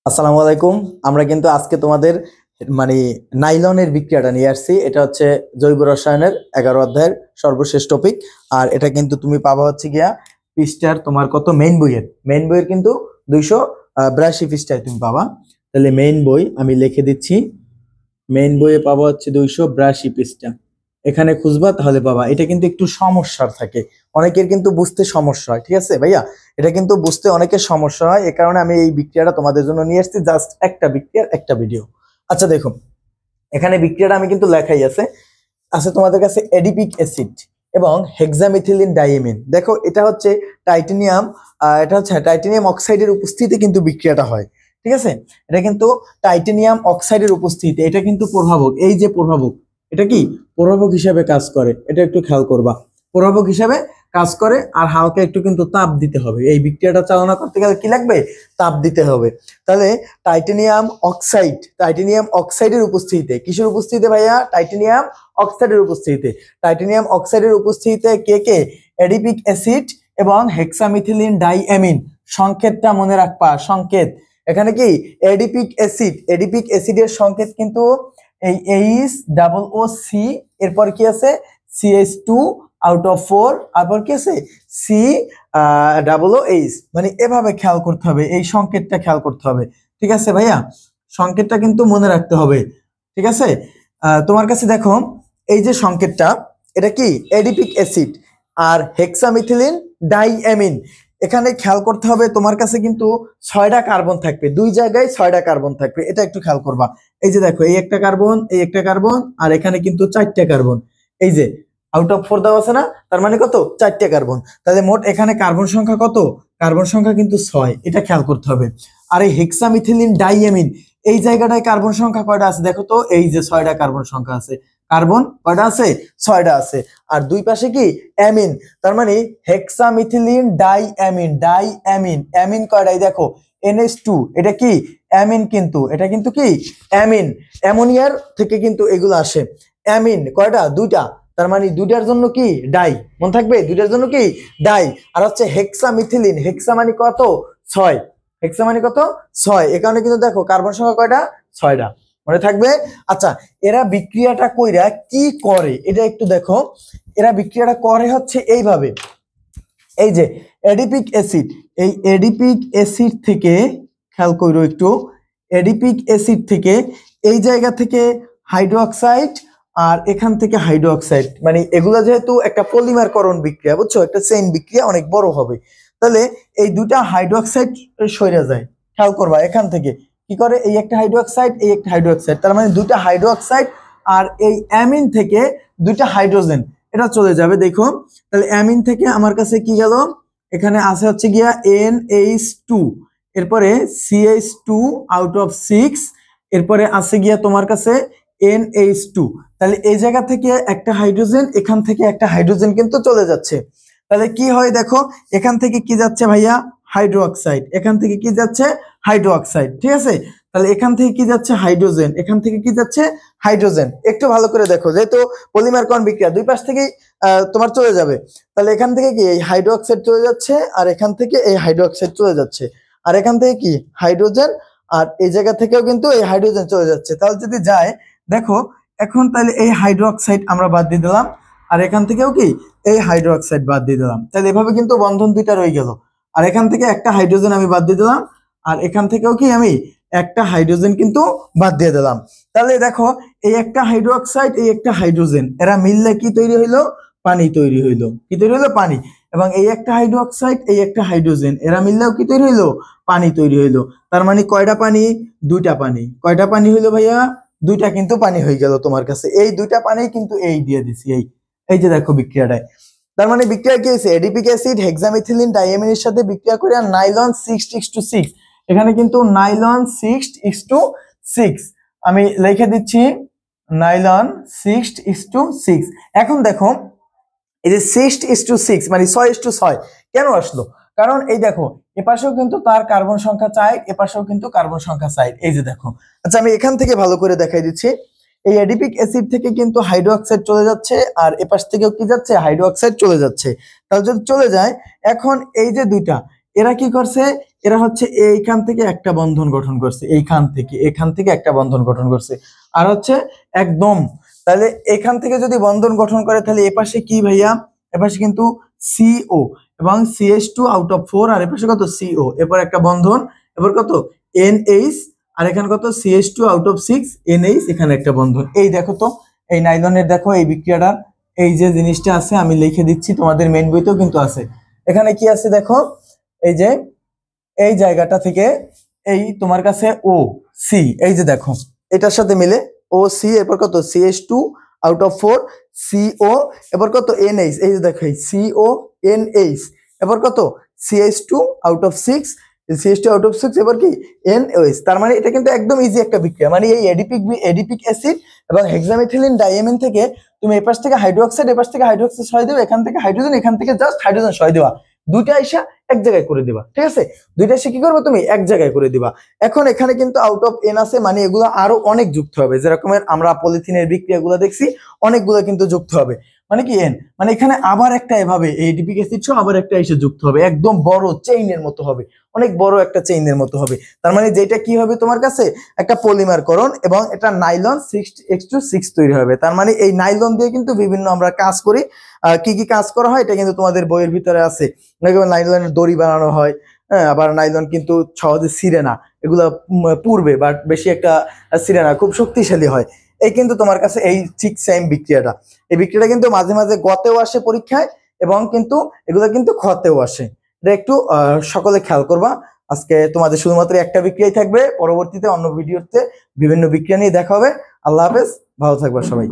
আসসালামু আলাইকুম। আমরা কিন্তু আজকে তোমাদের মানে নাইলনের বিক্রিয়াটা নিয়ে আসছি। এটা হচ্ছে জৈব রসায়নের 11 অধ্যায়ের সর্বশেষ টপিক। আর এটা কিন্তু তুমি পাবা হচ্ছে গিয়া পৃষ্ঠার তোমার কত মেইন বইয়ের কিন্তু 282 পৃষ্ঠায় তুমি পাবা। তাহলে মেইন বই আমি লিখে দিচ্ছি, মেইন বইয়ে পাবা হচ্ছে 282 পৃষ্ঠা। এখানে খুঁজবা তাহলে পাবা। এটা কিন্তু একটু সমস্যার থাকে, অনেকের কিন্তু বুঝতে সমস্যা হয়। ঠিক আছে ভাইয়া, এটা কিন্তু বুঝতে অনেকের সমস্যা হয়, এই কারণে আমি এই বিক্রিয়াটা তোমাদের জন্য নিয়ে এসেছি। জাস্ট একটা বিক্রিয়ার একটা ভিডিও। আচ্ছা দেখো, এখানে বিক্রিয়াটা আমি কিন্তু লেখাই আছে আছে তোমাদের কাছে এডিপিক অ্যাসিড এবং হেক্সামিথিলিন ডাইএমিন। দেখো এটা হচ্ছে টাইটানিয়াম, এটা হচ্ছে টাইটানিয়াম অক্সাইডের উপস্থিতিতে কিন্তু বিক্রিয়াটা হয়। ঠিক আছে, এটা কিন্তু টাইটানিয়াম অক্সাইডের উপস্থিতিতে, এটা কিন্তু প্রভাবক। এই যে প্রভাবক, এটা কি প্রভাবক হিসেবে কাজ করে, এটা একটু খেয়াল করবা। প্রভাবক হিসেবে কাজ করে, আর হালকা একটু কিন্তু তাপ দিতে হবে। এই বিক্রিয়াটা চালনা করতে গেলে কি লাগবে? তাপ দিতে হবে। তাহলে টাইটানিয়াম অক্সাইডের উপস্থিতিতে, কিসের উপস্থিতিতে ভাইয়া? টাইটানিয়াম অক্সাইডের উপস্থিতিতে। টাইটানিয়াম অক্সাইডের উপস্থিতিতে কে কে? এডিপিক অ্যাসিড এবং হেক্সামিথিলিন ডাইঅ্যামিন। সংকেতটা মনে রাখবা, সংকেত। এখানে কি এডিপিক অ্যাসিডের সংকেত কিন্তু এই HOO, এরপর কি আছে CH2 তারপর কি আছে COOH। মানে এভাবে খেয়াল করতে হবে, এই সংকেতটা খেয়াল করতে হবে। ঠিক আছে ভাইয়া, সংকেতটা কিন্তু মনে রাখতে হবে। ঠিক আছে, তোমার কাছে দেখো এই যে সংকেতটা, এটা কি এডিপিক অ্যাসিড আর হেক্সামিথিলিন ডাইঅ্যামিন। এখানে খেয়াল করতে হবে, তোমার কাছে কিন্তু 6টা কার্বন থাকবে, দুই জায়গায় 6টা কার্বন থাকবে, এটা একটু খেয়াল করবা। এই যে দেখো, এই একটা কার্বন, এই একটা কার্বন, আর এখানে কিন্তু 4টা কার্বন। এই যে আউট অফ 4 দেওয়া আছে না, তার মানে কত? 4টা কার্বন। তাহলে মোট এখানে কার্বন সংখ্যা কত? কার্বন সংখ্যা কিন্তু 6, এটা খেয়াল করতে হবে। আর এই হেক্সামিথিলিন ডাইঅ্যামিন, এই জায়গাটায় কার্বন সংখ্যা কয়টা আছে দেখো তো? এই যে 6টা কার্বন সংখ্যা আছে। কার্বন কয়টা আছে? 6টা আছে। আর দুই পাশে কি অ্যামিন, তার মানে হেক্সামিথিলিন ডাইঅ্যামিন অ্যামিন কয়টাই দেখো? NH2, এটা কি অ্যামিন, কিন্তু এটা কিন্তু কি অ্যামিন, অ্যামোনিয়ার থেকে কিন্তু এগুলো আসে। অ্যামিন কয়টা? 2টা, তার মানে 2টার জন্য কি ডাই, মনে থাকবে 2টার জন্য কি ডাই। আর হচ্ছে হেক্সামিথিলিন, হেক্সা মানে কত? 6, হেক্সা মানে কত? 6। এ কারণে কিন্তু দেখো কার্বন সংখ্যা কয়টা? 6টা, মনে থাকবে। আচ্ছা, এরা বিক্রিয়াটা কইরা কি করে এটা একটু দেখো। এরা বিক্রিয়াটা করে হচ্ছে এইভাবে। এই যে এডিপিক অ্যাসিড, এই এডিপিক অ্যাসিড থেকে খেয়াল করো একটু, এডিপিক অ্যাসিড থেকে এই জায়গা থেকে হাইড্রোক্সাইড, আর এখান থেকে হাইড্রোক্সাইড, মানে এগুলা যেহেতু একটা পলিমারকরণ বিক্রিয়া, বুঝছো, একটা চেইন বিক্রিয়া, অনেক বড় হবে। তাহলে এই দুটা হাইড্রোক্সাইড সরে যায়। খেয়াল করবা, এখান থেকে কি করে? এই একটা হাইড্রোক্সাইড, এই একটা হাইড্রোক্সাইড, তার মানে দুটা হাইড্রোক্সাইড, আর এই অ্যামিন থেকে দুইটা হাইড্রোজেন, এটা চলে যাবে। দেখো, তাহলে অ্যামিন থেকে আমার কাছে কি গেল? এখানে আছে হচ্ছে গিয়া NH2, এরপরে CH2 এরপরে আছে গিয়া তোমার কাছে NH2। তাহলে এই জায়গা থেকে একটা হাইড্রোজেন, এখান থেকে একটা হাইড্রোজেন কিন্তু চলে যাচ্ছে। তাহলে কি হয় দেখো, এখান থেকে কি যাচ্ছে ভাইয়া? হাইড্রোক্সাইড, এখান থেকে কি যাচ্ছে? হাইড্রোক্সাইড। ঠিক আছে, তাহলে এখান থেকে কি যাচ্ছে? হাইড্রোজেন, এখান থেকে কি যাচ্ছে? হাইড্রোজেন। একটু ভালো করে দেখো, যেহেতু পলিমারকরণ বিক্রিয়া, দুই পাশ থেকেই তোমার চলে যাবে। তাহলে এখান থেকে কি এই হাইড্রোক্সাইড চলে যাচ্ছে, আর এখান থেকে এই হাইড্রোক্সাইড চলে যাচ্ছে, আর এখান থেকে কি হাইড্রোজেন, আর এই জায়গা থেকেও কিন্তু এই হাইড্রোজেন চলে যাচ্ছে। তাহলে যদি যায় দেখো, এখন তাহলে এই হাইড্রোক্সাইড আমরা বাদ দিয়ে দিলাম, আর এখান থেকেও কি এই হাইড্রোক্সাইড বাদ দিয়ে দিলাম। তাহলে এভাবে কিন্তু বন্ধন দুইটা রয়ে গেল। আর এখান থেকে একটা হাইড্রোজেন আমি বাদ দিয়ে দিলাম, আর এখান থেকেও কি আমি একটা হাইড্রোজেন কিন্তু বাদ দিয়ে দিলাম। তাহলে দেখো, এই একটা হাইড্রোক্সাইড, এই একটা হাইড্রোজেন, এরা মিললে কি তৈরি হইলো? পানি তৈরি হইলো। কি তৈরি হইলো? পানি। এবং এই একটা হাইড্রোক্সাইড, এই একটা হাইড্রোজেন, এরা মিললেও কি তৈরি হইলো? পানি তৈরি হইলো। তার মানে কয়টা পানি? 2টা পানি। কয়টা পানি হইলো ভাইয়া? 2টা কিন্তু পানি হয়ে গেল তোমার কাছে। এই 2টা পানি কিন্তু এই দিয়ে দিছি, এই যে দেখো বিক্রিয়াটায়। তার মানে বিক্রিয়া কি হয়েছে? এডিপিক অ্যাসিড হেক্সামিথিলিন ডাইঅ্যামিনের সাথে বিক্রিয়া করে নাইলন 6:6। এখানে কিন্তু নাইলন 6:6, আমি লিখে দিচ্ছি নাইলন 6:6। এখন দেখো, এই যে 6:6 মানে 6:6 কেন আসলো? কারণ এই দেখো, এপাশেও কিন্তু তার কার্বন সংখ্যা 4, এপাশেও কিন্তু কার্বন সংখ্যা 4। এই যে দেখো, আচ্ছা আমি এখান থেকে ভালো করে দেখাই দিচ্ছি। এই এডিপিক অ্যাসিড থেকে কিন্তু হাইড্রোক্সাইড চলে যাচ্ছে, আর এপাশ থেকেও কি যাচ্ছে? হাইড্রোক্সাইড চলে যাচ্ছে। তাহলে যদি চলে যায়, এখন এই যে দুইটা, এরা কি করছে? এরা হচ্ছে এইখান থেকে একটা বন্ধন গঠন করছে, এখান থেকে একটা বন্ধন গঠন করছে। আর হচ্ছে একদম, তাহলে এখান থেকে যদি বন্ধন গঠন করে তাহলে এপাশে কি ভাইয়া, এপাশে কিন্তু CO এবং CH2 আউট অফ 4, আর এপাশে কত CO, এরপর একটা বন্ধন, এরপর কত NH, আর এখানে কত CH2 আউট অফ 6 NH, এখানে একটা বন্ধন। এই দেখো তো এই নাইলনের দেখো এই বিক্রিয়াটা, এই যে জিনিসটা আছে আমি লিখে দিচ্ছি, তোমাদের মেইন বইতেও কিন্তু আছে। এখানে কি আছে দেখো, এই যে এই জায়গাটা থেকে এই তোমার কাছে OC, এই যে দেখো এটার সাথে মিলে OC, এরপর কত CH2 আউট অফ 4 CO, এরপর কত NH, এই যে দেখো এই CO NH, এরপর কত CH2 out of 6, CH2 out of 6, এবার কি NOH। তার মানে এটা কিন্তু একদম ইজি একটা বিক্রিয়া, মানে এই এডিপিক অ্যাসিড এবং হেক্সামেথিলিন ডাইএমিন থেকে তুমি এপাশ থেকে হাইড্রোক্সাইড, এপাশ থেকে হাইড্রোক্সাইড সরাই দেবে, এখান থেকে হাইড্রোজেন, এখান থেকে জাস্ট হাইড্রোজেন সরাই দেওয়া, দুইটা আইসা এক জায়গায় করে দিবা, ঠিক আছে? দুইটা এসে কি করবে তুমি এক জায়গায় করে দিবা। এখন এখানে কিন্তু আউট অফ N আছে, মানে এগুলো আরো অনেক যুক্ত হবে, যেরকমের আমরা পলিথিনের বিক্রিয়াগুলো দেখছি অনেকগুলো কিন্তু যুক্ত হবে, মানে কি N, মানে এখানে আবার একটা এভাবে এডিপিক অ্যাসিড সহ আবার একটা এসে যুক্ত হবে, একদম বড় চেইনের মতো হবে, অনেক বড় একটা চেইনের মতো হবে। তার মানে যেটা কি হবে তোমার কাছে একটা পলিমারকরণ এবং এটা নাইলন 6H2 6 তৈরি হবে। তার মানে এই নাইলন দিয়ে কিন্তু বিভিন্ন আমরা কাজ করি। কি কি কাজ করা হয় এটা কিন্তু তোমাদের বইয়ের ভিতরে আছে, নাইলনের দড়ি বানানো হয়, হ্যাঁ, আবার নাইলন কিন্তু সহজে ছিঁড়ে না, এগুলো পূর্বে বাট বেশি একটা ছিঁড়ে না, খুব শক্তিশালী হয়। এই কিন্তু তোমার কাছে এই ঠিক সেম বিক্রিয়াটা, এই বিক্রিয়াটা কিন্তু মাঝে মাঝে গতেও আসে পরীক্ষায় এবং কিন্তু এগুলো কিন্তু ক্ষতেও আসে, এটা একটু সকলে খেয়াল করবা। আজকে তোমাদের শুধুমাত্র একটা বিক্রিয়াই থাকবে, পরবর্তীতে অন্য ভিডিওতে বিভিন্ন বিক্রিয়া নিয়ে দেখা হবে। আল্লাহ হাফেজ, ভালো থাকবা সবাই।